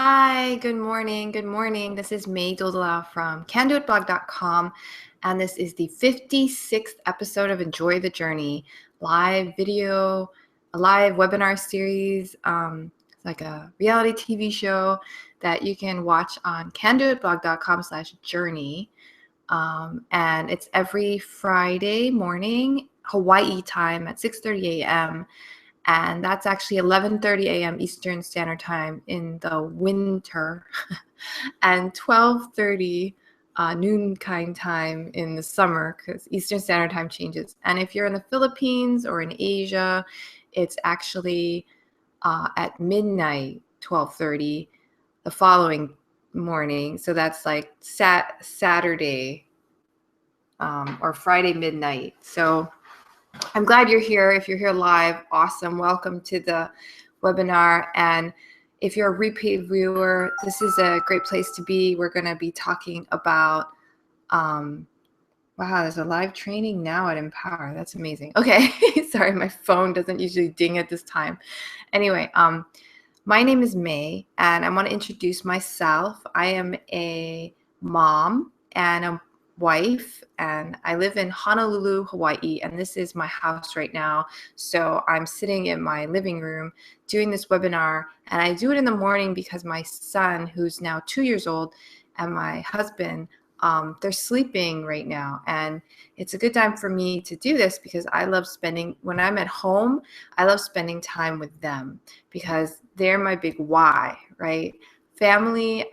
Hi, good morning. Good morning. This is May Doldala from candoitblog.com, and this is the 56th episode of Enjoy the Journey live video, a live webinar series, like a reality TV show that you can watch on candoitblog.com/journey. And it's every Friday morning, Hawaii time at 6:30 a.m. And that's actually 11:30 a.m. Eastern Standard Time in the winter and 12:30 noon kind time in the summer because Eastern Standard Time changes. And if you're in the Philippines or in Asia, it's actually at midnight, 12:30 the following morning. So that's like Saturday or Friday midnight. So I'm glad you're here. If you're here live, awesome. Welcome to the webinar. And if you're a repeat viewer, this is a great place to be. We're going to be talking about, wow, there's a live training now at Empower. That's amazing. Okay, sorry, my phone doesn't usually ding at this time. Anyway, my name is May, and I want to introduce myself. I am a mom and a wife, and I live in Honolulu, Hawaii, and this is my house right now. So I'm sitting in my living room doing this webinar, and I do it in the morning because my son, who's now 2 years old, and my husband, they're sleeping right now, and it's a good time for me to do this because I love spending, when I'm at home, I love spending time with them because they're my big why, right? Family,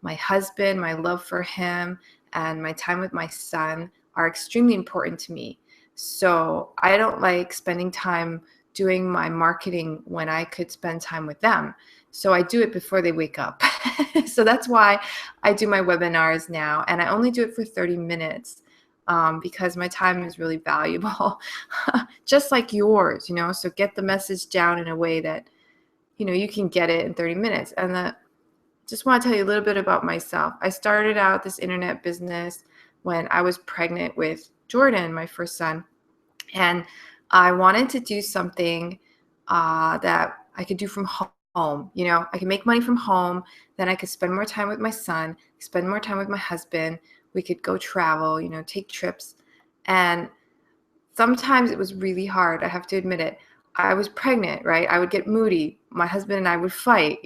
my husband, my love for him, and my time with my son are extremely important to me. So I don't like spending time doing my marketing when I could spend time with them. So I do it before they wake up. So that's why I do my webinars now. And I only do it for 30 minutes because my time is really valuable, just like yours, So get the message down in a way that, you can get it in 30 minutes. And just want to tell you a little bit about myself. I started out this internet business when I was pregnant with Jordan, my first son. And I wanted to do something that I could do from home. I could make money from home. Then I could spend more time with my son, spend more time with my husband. We could go travel, take trips. And sometimes it was really hard. I have to admit it. I was pregnant, right? I would get moody. My husband and I would fight,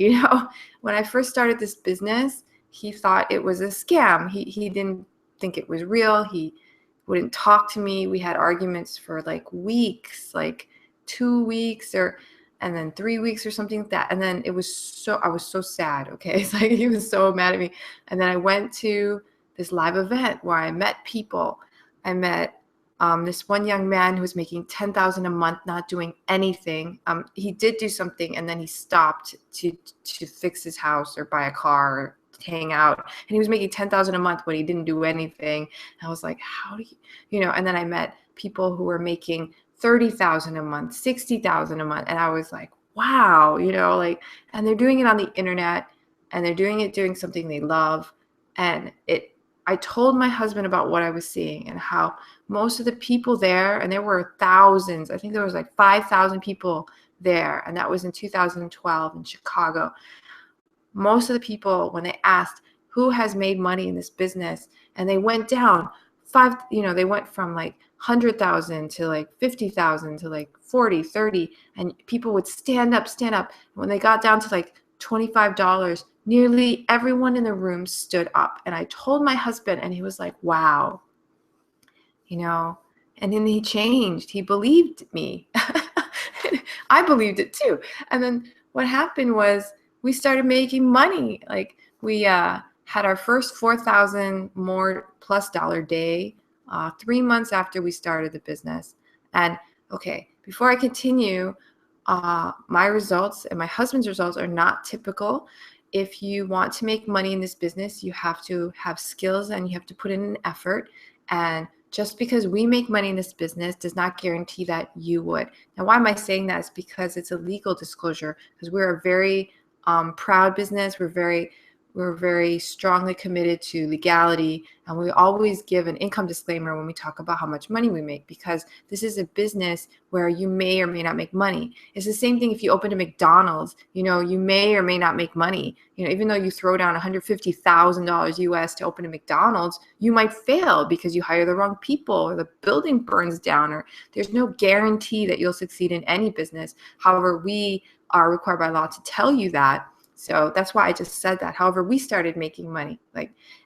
When I first started this business, he thought it was a scam. He didn't think it was real. He wouldn't talk to me. We had arguments for like weeks, like 2 weeks and then 3 weeks or something like that. And then I was so sad, okay? It's like he was so mad at me. And then I went to this live event where I met people. I met this one young man who was making $10,000 a month, not doing anything. He did do something, and then he stopped to fix his house or buy a car or hang out. And he was making $10,000 a month when he didn't do anything. And I was like, how do you, And then I met people who were making $30,000 a month, $60,000 a month, and I was like, wow, and they're doing it on the internet, and they're doing something they love, and I told my husband about what I was seeing and how most of the people there, and there were thousands, I think there was like 5,000 people there, and that was in 2012 in Chicago. Most of the people, when they asked who has made money in this business, and they went down they went from like 100,000 to like 50,000 to like 40, 30, and people would stand up. When they got down to like $25, nearly everyone in the room stood up. And I told my husband, and he was like, wow, and then he changed. He believed me. I believed it too. And then what happened was we started making money. Like we had our first 4,000 more plus dollar day 3 months after we started the business. And okay, before I continue, my results and my husband's results are not typical. If you want to make money in this business, you have to have skills and you have to put in an effort. And just because we make money in this business does not guarantee that you would. Now, why am I saying that? It's because it's a legal disclosure, because we're a very proud business. We're very We're very strongly committed to legality, and we always give an income disclaimer when we talk about how much money we make, because this is a business where you may or may not make money. It's the same thing if you open a McDonald's, you may or may not make money. Even though you throw down $150,000 US to open a McDonald's, you might fail because you hire the wrong people, or the building burns down, or there's no guarantee that you'll succeed in any business. However, we are required by law to tell you that. So that's why I just said that. However, we started making money,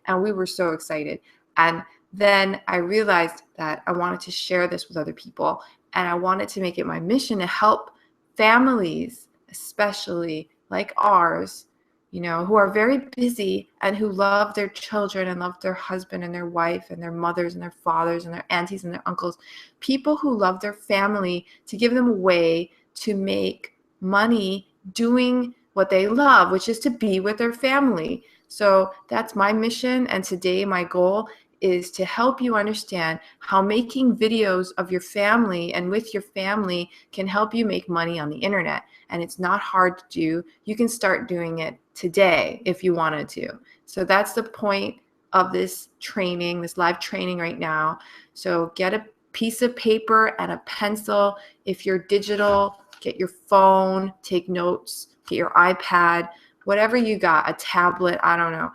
and we were so excited. And then I realized that I wanted to share this with other people, and I wanted to make it my mission to help families, especially like ours, who are very busy and who love their children and love their husband and their wife and their mothers and their fathers and their aunties and their uncles, people who love their family, to give them a way to make money doing what they love, which is to be with their family. So that's my mission. And today my goal is to help you understand how making videos of your family and with your family can help you make money on the internet. And it's not hard to do. You can start doing it today if you wanted to. So that's the point of this training, this live training right now. So get a piece of paper and a pencil. If you're digital, get your phone, take notes, get your iPad, whatever you got, a tablet, I don't know.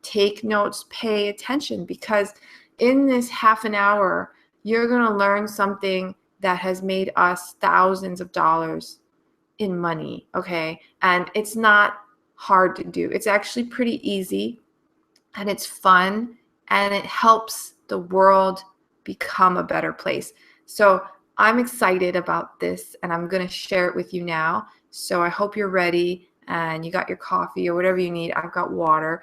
Take notes, pay attention, because in this half an hour, you're going to learn something that has made us thousands of dollars in money, okay? And it's not hard to do. It's actually pretty easy, and it's fun, and it helps the world become a better place. So I'm excited about this, and I'm going to share it with you now. So I hope you're ready and you got your coffee or whatever you need. I've got water.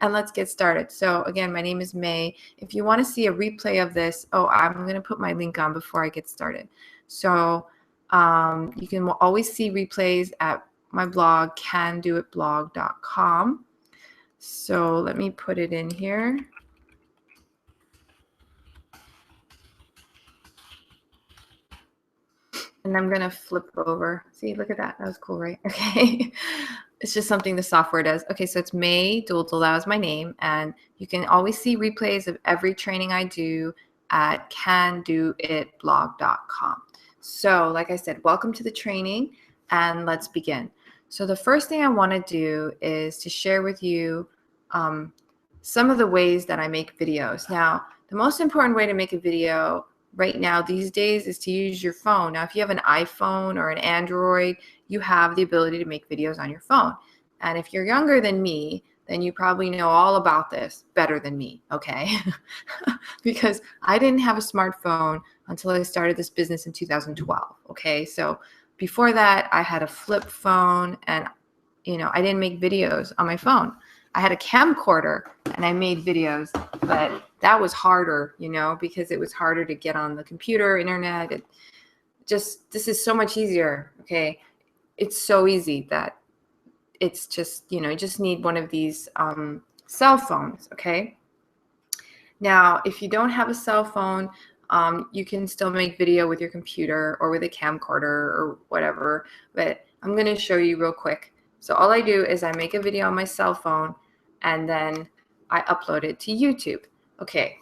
And let's get started. So again, my name is May. If you want to see a replay of this, I'm going to put my link on before I get started. So you can always see replays at my blog, candoitblog.com. So let me put it in here. And I'm going to flip over. See, look at that. That was cool, right? Okay. It's just something the software does. Okay, so it's May Dultel. That was my name. And you can always see replays of every training I do at candoitblog.com. So like I said, welcome to the training, and let's begin. So the first thing I want to do is to share with you some of the ways that I make videos. Now, the most important way to make a video right now these days is to use your phone. Now, if you have an iPhone or an Android, you have the ability to make videos on your phone. And if you're younger than me, then you probably know all about this better than me, okay? Because I didn't have a smartphone until I started this business in 2012, okay? So before that, I had a flip phone, and I didn't make videos on my phone. I had a camcorder and I made videos, but that was harder, because it was harder to get on the computer, internet. This is so much easier, okay? It's so easy that it's just, you just need one of these cell phones, okay? Now, if you don't have a cell phone, you can still make video with your computer or with a camcorder or whatever, but I'm going to show you real quick. So all I do is I make a video on my cell phone, and then I upload it to YouTube. Okay,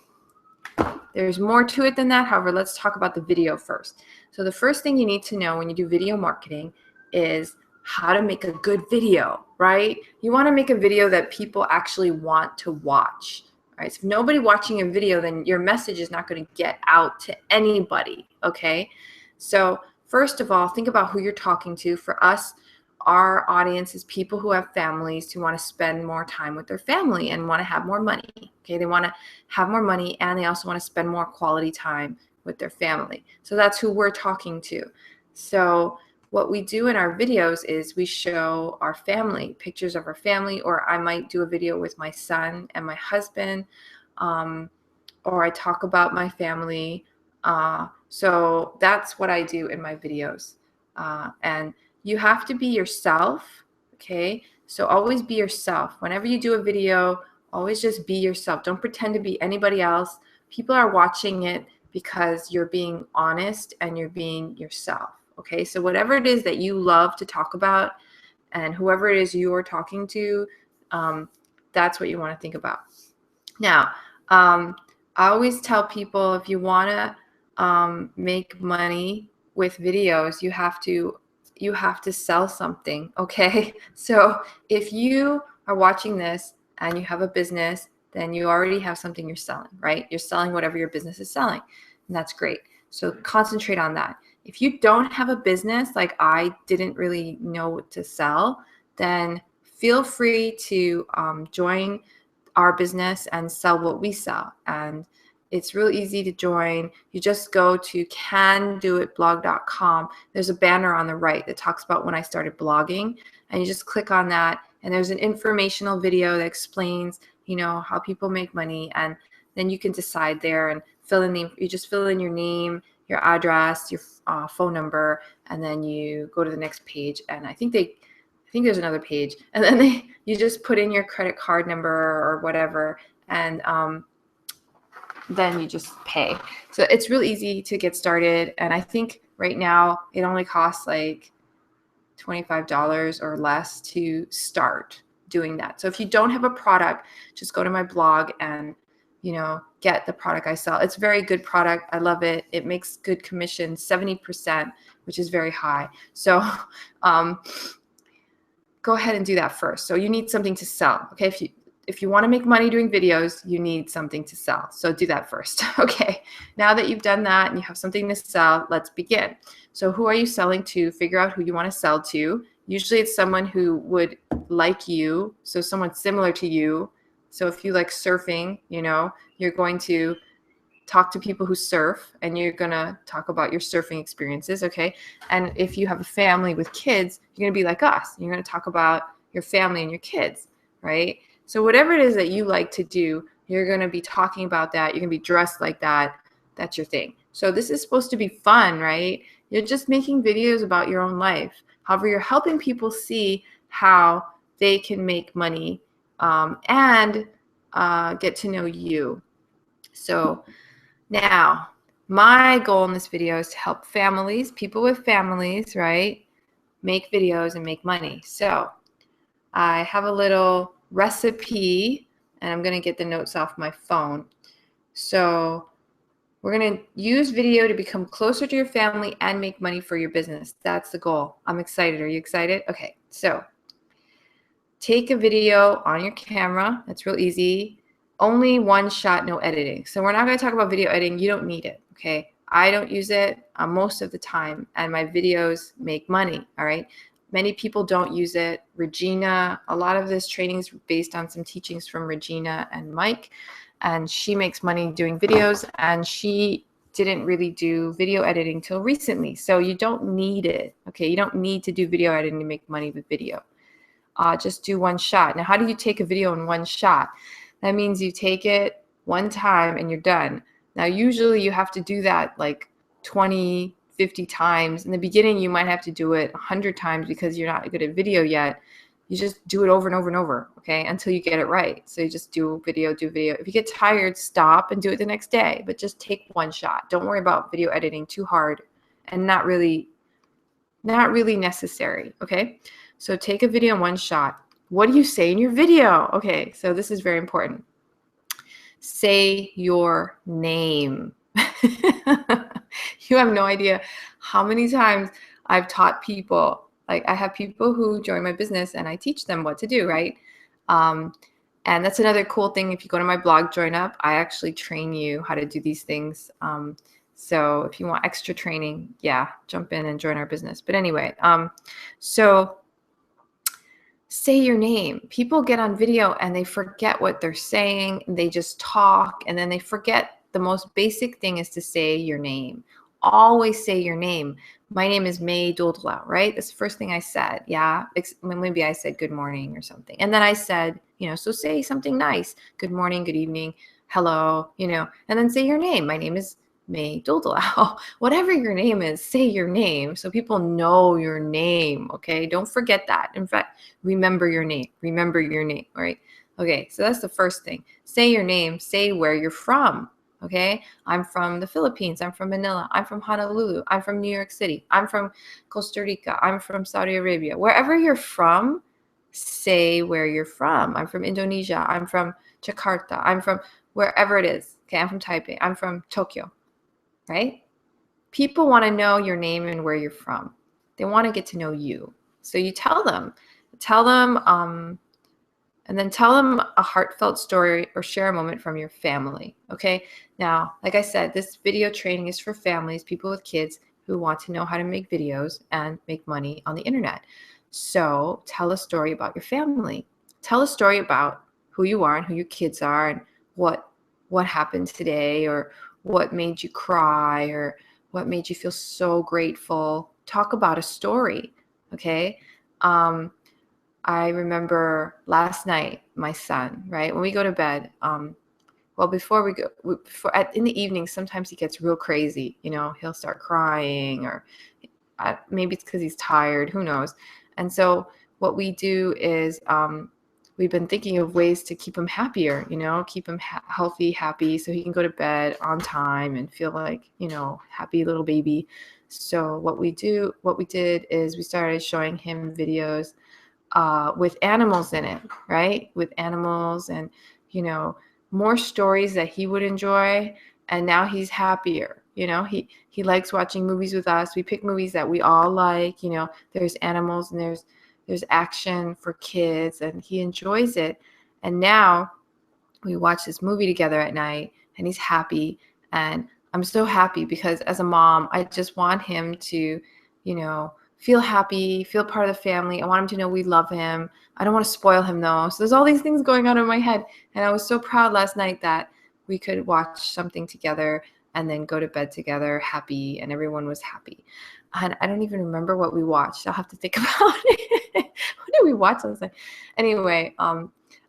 there's more to it than that. However, let's talk about the video first. So the first thing you need to know when you do video marketing is how to make a good video, right? You want to make a video that people actually want to watch, right? So if nobody watching a video, then your message is not going to get out to anybody, okay? So first of all, think about who you're talking to. For us, our audience is people who have families, who want to spend more time with their family and want to have more money. Okay, they want to have more money, and they also want to spend more quality time with their family. So that's who we're talking to. So what we do in our videos is we show our family, pictures of our family, or I might do a video with my son and my husband, or I talk about my family. So that's what I do in my videos. And you have to be yourself, okay? So always be yourself. Whenever you do a video, always just be yourself. Don't pretend to be anybody else. People are watching it because you're being honest and you're being yourself, okay? So whatever it is that you love to talk about, and whoever it is you're talking to, That's what you want to think about. Now, I always tell people, if you want to make money with videos, you have to sell something, okay? So if you are watching this and you have a business, then you already have something you're selling, right? You're selling whatever your business is selling, and that's great. So concentrate on that. If you don't have a business, like I didn't really know what to sell, then feel free to join our business and sell what we sell. And it's real easy to join. You just go to candoitblog.com. There's a banner on the right that talks about when I started blogging, and you just click on that, and there's an informational video that explains, how people make money, and then you can decide there and you just fill in your name, your address, your phone number, and then you go to the next page. And I think there's another page, and then you just put in your credit card number or whatever, and then you just pay. So it's real easy to get started, and I think right now it only costs like $25 or less to start doing that. So if you don't have a product, just go to my blog and get the product I sell. It's a very good product. I love it. It makes good commission, 70%, which is very high. So go ahead and do that first. So you need something to sell. Okay. If you want to make money doing videos, you need something to sell. So do that first. Okay. Now that you've done that and you have something to sell, let's begin. So who are you selling to? Figure out who you want to sell to. Usually it's someone who would like you. So someone similar to you. So if you like surfing, you're going to talk to people who surf, and you're going to talk about your surfing experiences. Okay. And if you have a family with kids, you're going to be like us. You're going to talk about your family and your kids, right? So whatever it is that you like to do, you're going to be talking about that. You're going to be dressed like that. That's your thing. So this is supposed to be fun, right? You're just making videos about your own life. However, you're helping people see how they can make money and get to know you. So now, my goal in this video is to help people with families, right, make videos and make money. So I have a little recipe, and I'm going to get the notes off my phone. So we're going to use video to become closer to your family and make money for your business. That's the goal. I'm excited. Are you excited? Okay, so take a video on your camera. That's real easy. Only one shot, no editing. So we're not going to talk about video editing. You don't need it, okay? I don't use it most of the time, and my videos make money, all right? Many people don't use it. Regina, a lot of this training is based on some teachings from Regina and Mike, and she makes money doing videos, and she didn't really do video editing till recently. So you don't need it, okay? You don't need to do video editing to make money with video. Just do one shot. Now, how do you take a video in one shot? That means you take it one time and you're done. Now, usually you have to do that like 20, 50 times. In the beginning, you might have to do it 100 times because you're not good at video yet. You just do it over and over and over, okay, until you get it right. So you just do video. If you get tired, stop and do it the next day, but just take one shot. Don't worry about video editing too hard and not really necessary, okay? So take a video in one shot. What do you say in your video? Okay, so this is very important. Say your name. You have no idea how many times I've taught people. Like, I have people who join my business and I teach them what to do, right? And that's another cool thing. If you go to my blog, join up, I actually train you how to do these things. So if you want extra training, yeah, jump in and join our business. But anyway, so say your name. People get on video and they forget what they're saying. They just talk, and then they forget the most basic thing is to say your name. Always say your name. My name is May Doldelau, right? That's the first thing I said. Yeah. Maybe I said good morning or something. And then I said, so say something nice. Good morning, good evening, hello, and then say your name. My name is May Doldelau. Whatever your name is, say your name so people know your name, okay? Don't forget that. In fact, remember your name. Remember your name, right? Okay, so that's the first thing. Say your name. Say where you're from, okay? I'm from the Philippines. I'm from Manila. I'm from Honolulu. I'm from New York City. I'm from Costa Rica. I'm from Saudi Arabia. Wherever you're from, say where you're from. I'm from Indonesia. I'm from Jakarta. I'm from wherever it is. Okay, I'm from Taipei. I'm from Tokyo, right? People want to know your name and where you're from. They want to get to know you. So you tell them, and then tell them a heartfelt story or share a moment from your family. Okay. Now, like I said, this video training is for families, people with kids who want to know how to make videos and make money on the internet. So tell a story about your family. Tell a story about who you are and who your kids are and what happened today, or what made you cry, or what made you feel so grateful. Talk about a story. Okay. I remember last night, my son, right, when we go to bed, well, before we go, in the evening, sometimes he gets real crazy. He'll start crying, or maybe it's because he's tired, who knows. And so what we do is we've been thinking of ways to keep him happier, keep him healthy, happy, so he can go to bed on time and feel like, happy little baby. So what we did is we started showing him videos with animals in it, right? With animals and, more stories that he would enjoy. And now he's happier. He likes watching movies with us. We pick movies that we all like. There's animals and there's action for kids, and he enjoys it. And now we watch this movie together at night, and he's happy. And I'm so happy because as a mom, I just want him to, feel happy, feel part of the family. I want him to know we love him. I don't want to spoil him though. So there's all these things going on in my head. And I was so proud last night that we could watch something together and then go to bed together happy, and everyone was happy. And I don't even remember what we watched. I'll have to think about it. What did we watch last night? Anyway,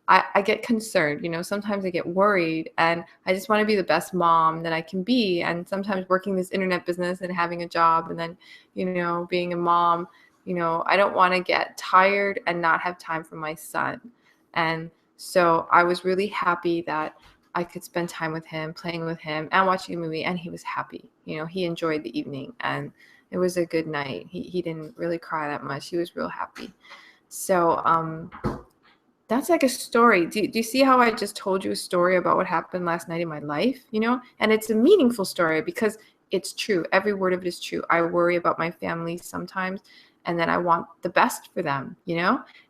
I get concerned, sometimes I get worried, and I just want to be the best mom that I can be. And sometimes working this internet business and having a job, and then, being a mom, I don't want to get tired and not have time for my son. And so I was really happy that I could spend time with him, playing with him and watching a movie, and he was happy. He enjoyed the evening, and it was a good night. He didn't really cry that much. He was real happy. So, that's like a story. Do you see how I just told you a story about what happened last night in my life, And it's a meaningful story because it's true. Every word of it is true. I worry about my family sometimes, and then I want the best for them,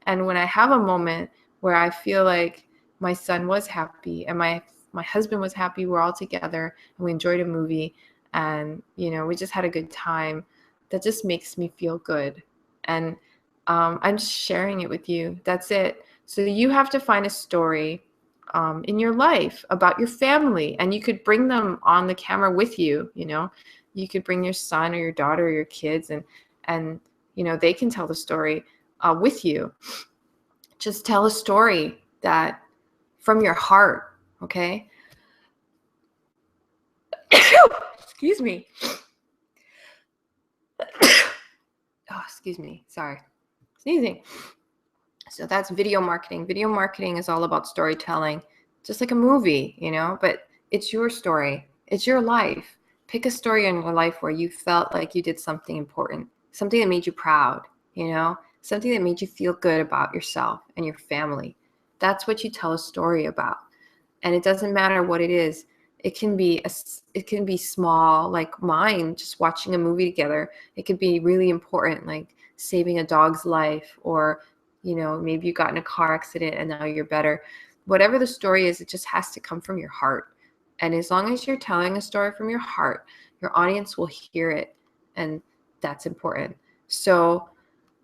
And when I have a moment where I feel like my son was happy and my husband was happy, we're all together and we enjoyed a movie, and, we just had a good time, that just makes me feel good. And I'm just sharing it with you. That's it. So you have to find a story in your life about your family, and you could bring them on the camera with you. You could bring your son or your daughter or your kids, and they can tell the story with you. Just tell a story that from your heart. Okay. Excuse me. Oh, excuse me. Sorry. Sneezing. So that's video marketing. Video marketing is all about storytelling, just like a movie, but it's your story. It's your life. Pick a story in your life where you felt like you did something important, something that made you proud, something that made you feel good about yourself and your family. That's what you tell a story about. And it doesn't matter what it is. It can be small, like mine, just watching a movie together. It could be really important, like saving a dog's life, or maybe you got in a car accident and now you're better. Whatever the story is, it just has to come from your heart. And as long as you're telling a story from your heart, your audience will hear it. And that's important. So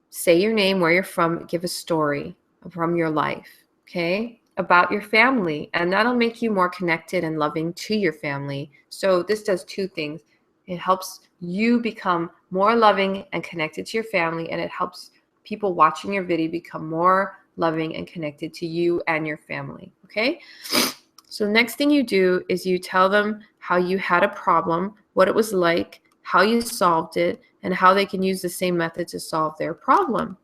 say your name, where you're from, give a story from your life, okay, about your family. And that'll make you more connected and loving to your family. So this does two things. It helps you become more loving and connected to your family, and it helps people watching your video become more loving and connected to you and your family, okay? So the next thing you do is you tell them how you had a problem, what it was like, how you solved it, and how they can use the same method to solve their problem.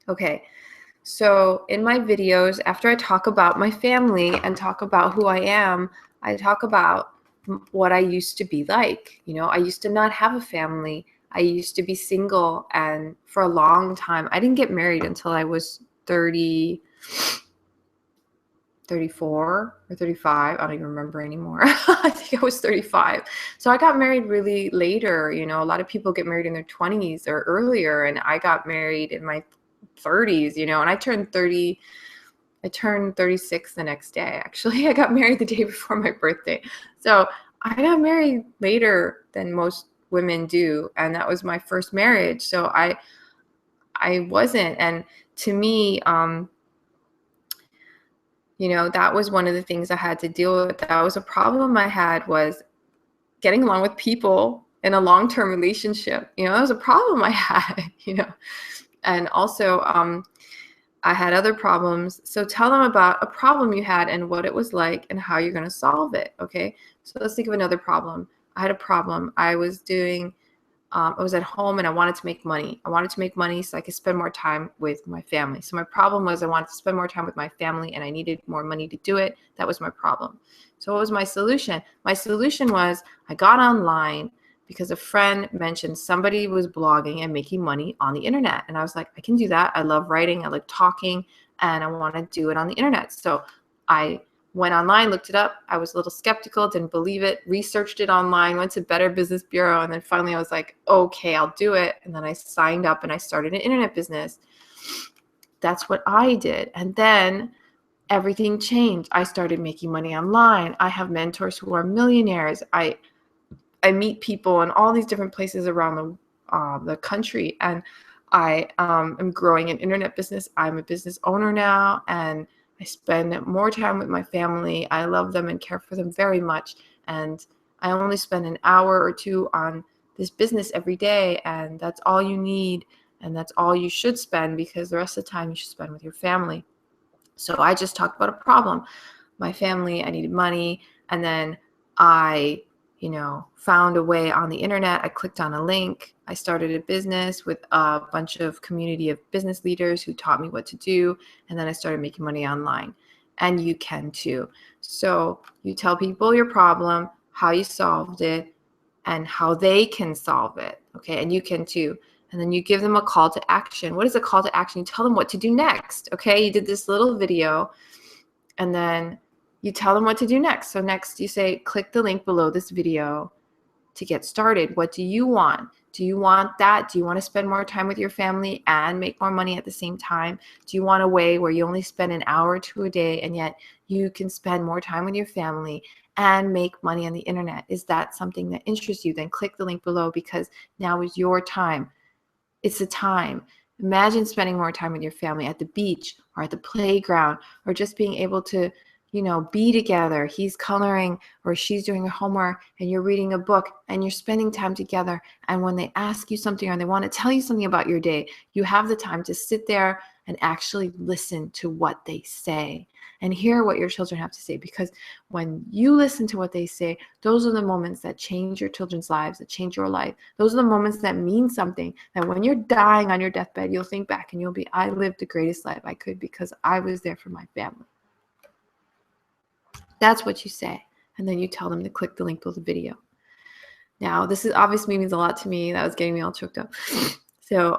Okay, so in my videos, after I talk about my family and talk about who I am, I talk about what I used to be like. I used to not have a family. I used to be single, and for a long time, I didn't get married until I was 30, 34 or 35. I don't even remember anymore. I think I was 35. So I got married really later. You know, a lot of people get married in their 20s or earlier, and I got married in my 30s, you know, and I turned 36 the next day. Actually, I got married the day before my birthday. So I got married later than most women do, and that was my first marriage. So I wasn't. And to me, you know, that was one of the things I had to deal with. That was a problem I had, was getting along with people in a long-term relationship. You know, that was a problem I had, you know. And also, I had other problems. So tell them about a problem you had and what it was like and how you're going to solve it. Okay. So let's think of another problem. I had a problem. I was at home and I wanted to make money. I wanted to make money so I could spend more time with my family. So my problem was I wanted to spend more time with my family and I needed more money to do it. That was my problem. So what was my solution? My solution was I got online because a friend mentioned somebody was blogging and making money on the internet. And I was like, I can do that. I love writing. I like talking, and I want to do it on the internet. So I went online, looked it up. I was a little skeptical, didn't believe it, researched it online, went to Better Business Bureau. And then finally I was like, okay, I'll do it. And then I signed up and I started an internet business. That's what I did. And then everything changed. I started making money online. I have mentors who are millionaires. I meet people in all these different places around the country, and I am growing an internet business. I'm a business owner now, and I spend more time with my family. I love them and care for them very much, and I only spend an hour or two on this business every day, and that's all you need, and that's all you should spend, because the rest of the time you should spend with your family. So I just talked about a problem. My family, I needed money, and then I found a way on the internet. I clicked on a link. I started a business with a bunch of community of business leaders who taught me what to do. And then I started making money online. And you can too. So you tell people your problem, how you solved it, and how they can solve it. Okay. And you can too. And then you give them a call to action. What is a call to action? You tell them what to do next. Okay. You did this little video, and then you tell them what to do next. So next you say, click the link below this video to get started. What do you want? Do you want that? Do you want to spend more time with your family and make more money at the same time? Do you want a way where you only spend an hour or two a day and yet you can spend more time with your family and make money on the internet? Is that something that interests you? Then click the link below, because now is your time. It's the time. Imagine spending more time with your family at the beach or at the playground, or just being able to, be together. He's coloring or she's doing her homework and you're reading a book and you're spending time together. And when they ask you something or they want to tell you something about your day, you have the time to sit there and actually listen to what they say and hear what your children have to say. Because when you listen to what they say, those are the moments that change your children's lives, that change your life. Those are the moments that mean something, that when you're dying on your deathbed, you'll think back and you'll be, I lived the greatest life I could because I was there for my family. That's what you say. And then you tell them to click the link below the video. Now, this is obviously means a lot to me. That was getting me all choked up. So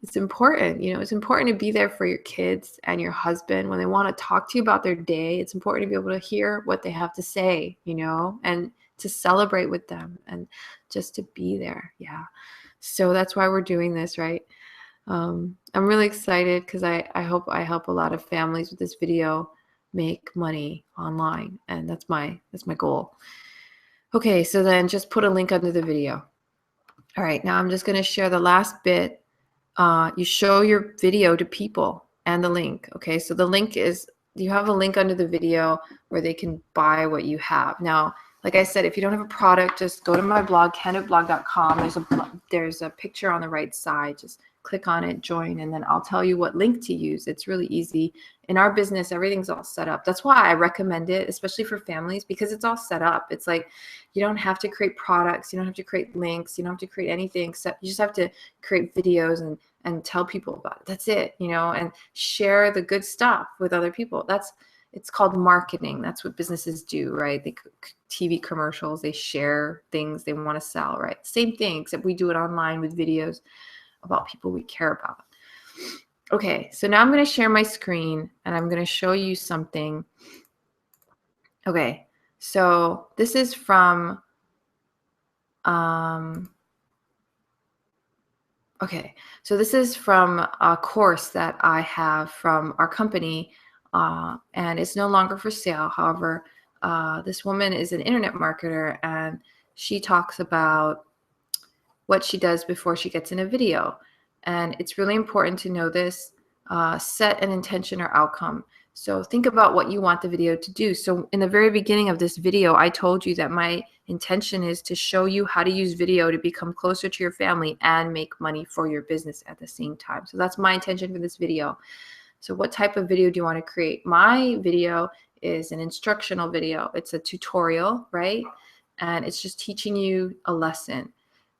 it's important, it's important to be there for your kids and your husband when they want to talk to you about their day. It's important to be able to hear what they have to say, and to celebrate with them and just to be there. Yeah. So that's why we're doing this, right? I'm really excited because I hope I help a lot of families with this video make money online, and that's my goal. Okay, so then just put a link under the video. All right, now I'm just going to share the last bit. You show your video to people and the link. Okay, so the link is, you have a link under the video where they can buy what you have. Now, like I said, if you don't have a product, just go to my blog, candidateblog.com. There's a picture on the right side. Just click on it, join, and then I'll tell you what link to use. It's really easy. In our business, everything's all set up. That's why I recommend it, especially for families, because it's all set up. It's like you don't have to create products. You don't have to create links. You don't have to create anything, except you just have to create videos and tell people about it. That's it, and share the good stuff with other people. It's called marketing. That's what businesses do, right? They TV commercials, they share things they want to sell, right? Same thing, except we do it online with videos about people we care about. Okay, so now I'm going to share my screen and I'm going to show you something. Okay, so this is from, okay, so this is from a course that I have from our company, and it's no longer for sale. However, this woman is an internet marketer, and she talks about what she does before she gets in a video. And it's really important to know this. Set an intention or outcome. So think about what you want the video to do. So in the very beginning of this video, I told you that my intention is to show you how to use video to become closer to your family and make money for your business at the same time. So that's my intention for this video. So what type of video do you want to create? My video is an instructional video. It's a tutorial, right? And it's just teaching you a lesson.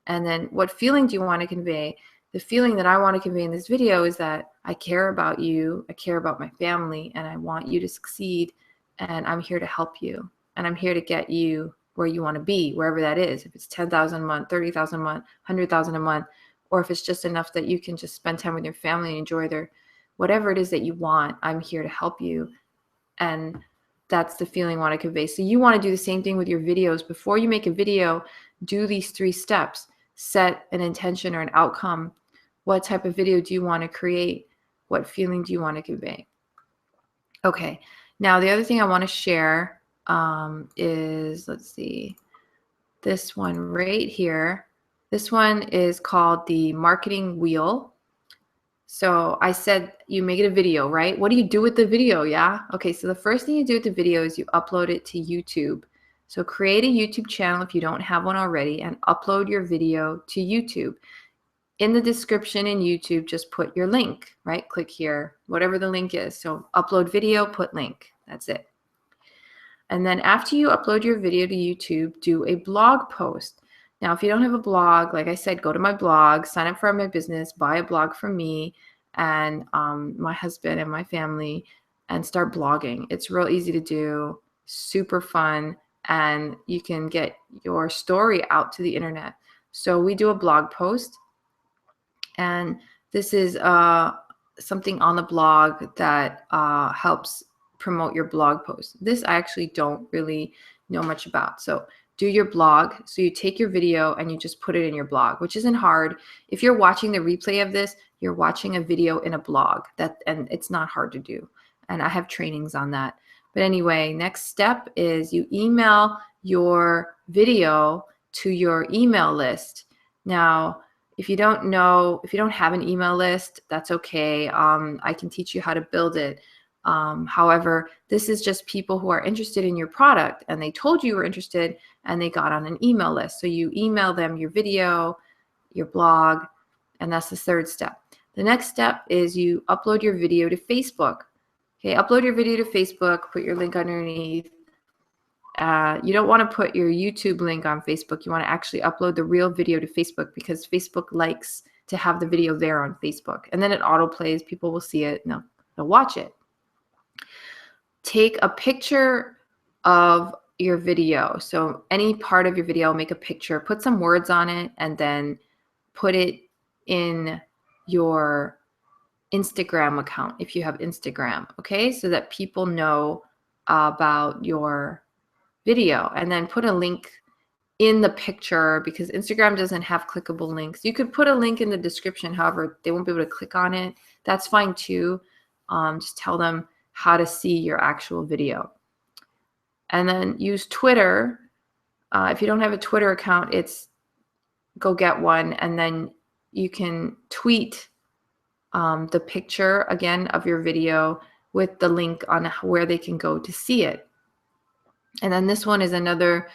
And then what feeling do you want to convey? The feeling that I want to convey in this video is that I care about you, I care about my family, and I want you to succeed, and I'm here to help you, and I'm here to get you where you want to be, wherever that is. If it's 10,000 a month, 30,000 a month, 100,000 a month, or if it's just enough that you can just spend time with your family and enjoy their, whatever it is that you want, I'm here to help you. And that's the feeling I want to convey. So you want to do the same thing with your videos. Before you make a video, do these 3 steps. Set an intention or an outcome. What type of video do you want to create? What feeling do you want to convey? Okay, now the other thing I want to share is, let's see, this one right here. This one is called the marketing wheel. So I said you make it a video, right? What do you do with the video? Yeah. Okay. So the first thing you do with the video is you upload it to YouTube. So create a YouTube channel if you don't have one already and upload your video to YouTube. In the description in YouTube, just put your link, right? Click here, whatever the link is. So upload video, put link. That's it. And then after you upload your video to YouTube, do a blog post. Now, if you don't have a blog, like I said, go to my blog, sign up for my business, buy a blog from me and my husband and my family, and start blogging. It's real easy to do, super fun, and you can get your story out to the internet. So we do a blog post, and this is something on the blog that helps promote your blog post. This I actually don't really know much about. So do your blog. So you take your video and you just put it in your blog, which isn't hard. If you're watching the replay of this, you're watching a video in a blog, and it's not hard to do. And I have trainings on that. But anyway, next step is you email your video to your email list. Now, if you don't know, if you don't have an email list, that's okay. I can teach you how to build it. However, this is just people who are interested in your product and they told you were interested and they got on an email list. So you email them your video, your blog, and that's the third step. The next step is you upload your video to Facebook. Okay, upload your video to Facebook, put your link underneath. You don't want to put your YouTube link on Facebook. You want to actually upload the real video to Facebook because Facebook likes to have the video there on Facebook. And then it auto plays. People will see it and they'll watch it. Take a picture of your video. So any part of your video, make a picture, put some words on it, and then put it in your Instagram account if you have Instagram, okay? So that people know about your video, and then put a link in the picture because Instagram doesn't have clickable links. You could put a link in the description, however, they won't be able to click on it. That's fine too. Just tell them how to see your actual video. And then use Twitter. If you don't have a Twitter account, go get one, and then you can tweet the picture again of your video with the link on where they can go to see it. And then this one is another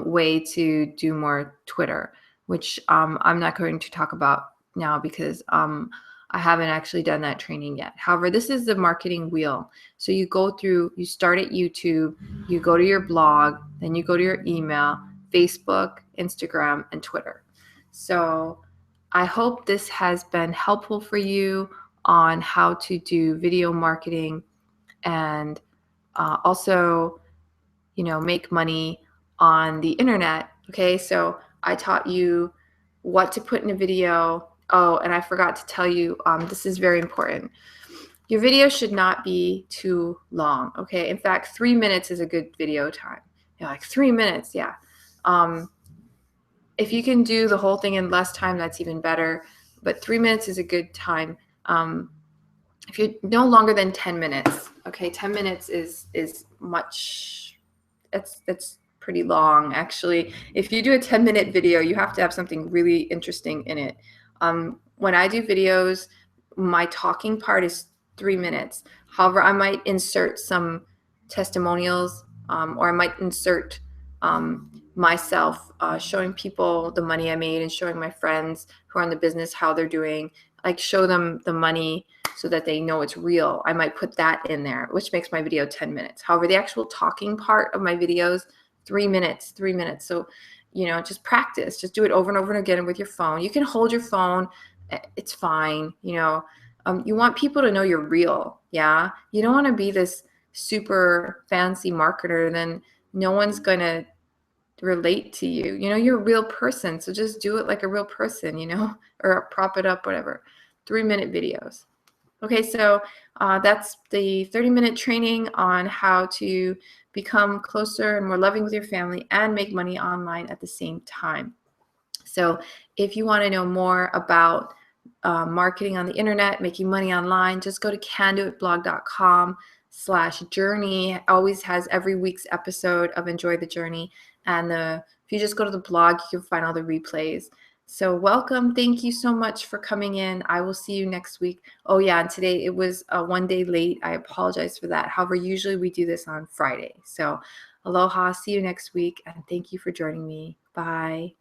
way to do more Twitter, which I'm not going to talk about now because I haven't actually done that training yet. However, this is the marketing wheel. So you go through, you start at YouTube, you go to your blog, then you go to your email, Facebook, Instagram, and Twitter. So I hope this has been helpful for you on how to do video marketing and also, make money on the internet. Okay, so I taught you what to put in a video, Oh, and I forgot to tell you, this is very important. Your video should not be too long, okay? In fact, 3 minutes is a good video time. You're like, 3 minutes, yeah. If you can do the whole thing in less time, that's even better. But 3 minutes is a good time. If you're no longer than 10 minutes, okay, 10 minutes is much, that's pretty long, actually. If you do a 10-minute video, you have to have something really interesting in it. When I do videos, my talking part is 3 minutes. However, I might insert some testimonials, or I might insert myself showing people the money I made and showing my friends who are in the business how they're doing, like show them the money so that they know it's real. I might put that in there, which makes my video 10 minutes. However, the actual talking part of my videos, 3 minutes, 3 minutes. So, just practice, just do it over and over again with your phone. You can hold your phone. It's fine. You want people to know you're real. Yeah. You don't want to be this super fancy marketer. Then no one's going to relate to you. You're a real person. So just do it like a real person, or prop it up, whatever. 3-minute videos. Okay, so that's the 30-minute training on how to become closer and more loving with your family and make money online at the same time. So if you want to know more about marketing on the internet, making money online, just go to candoitblog.com/journey. It always has every week's episode of Enjoy the Journey. And if you just go to the blog, you can find all the replays. So welcome. Thank you so much for coming in. I will see you next week. Oh yeah, and today it was 1 day late. I apologize for that. However, usually we do this on Friday. So aloha, see you next week, and thank you for joining me. Bye.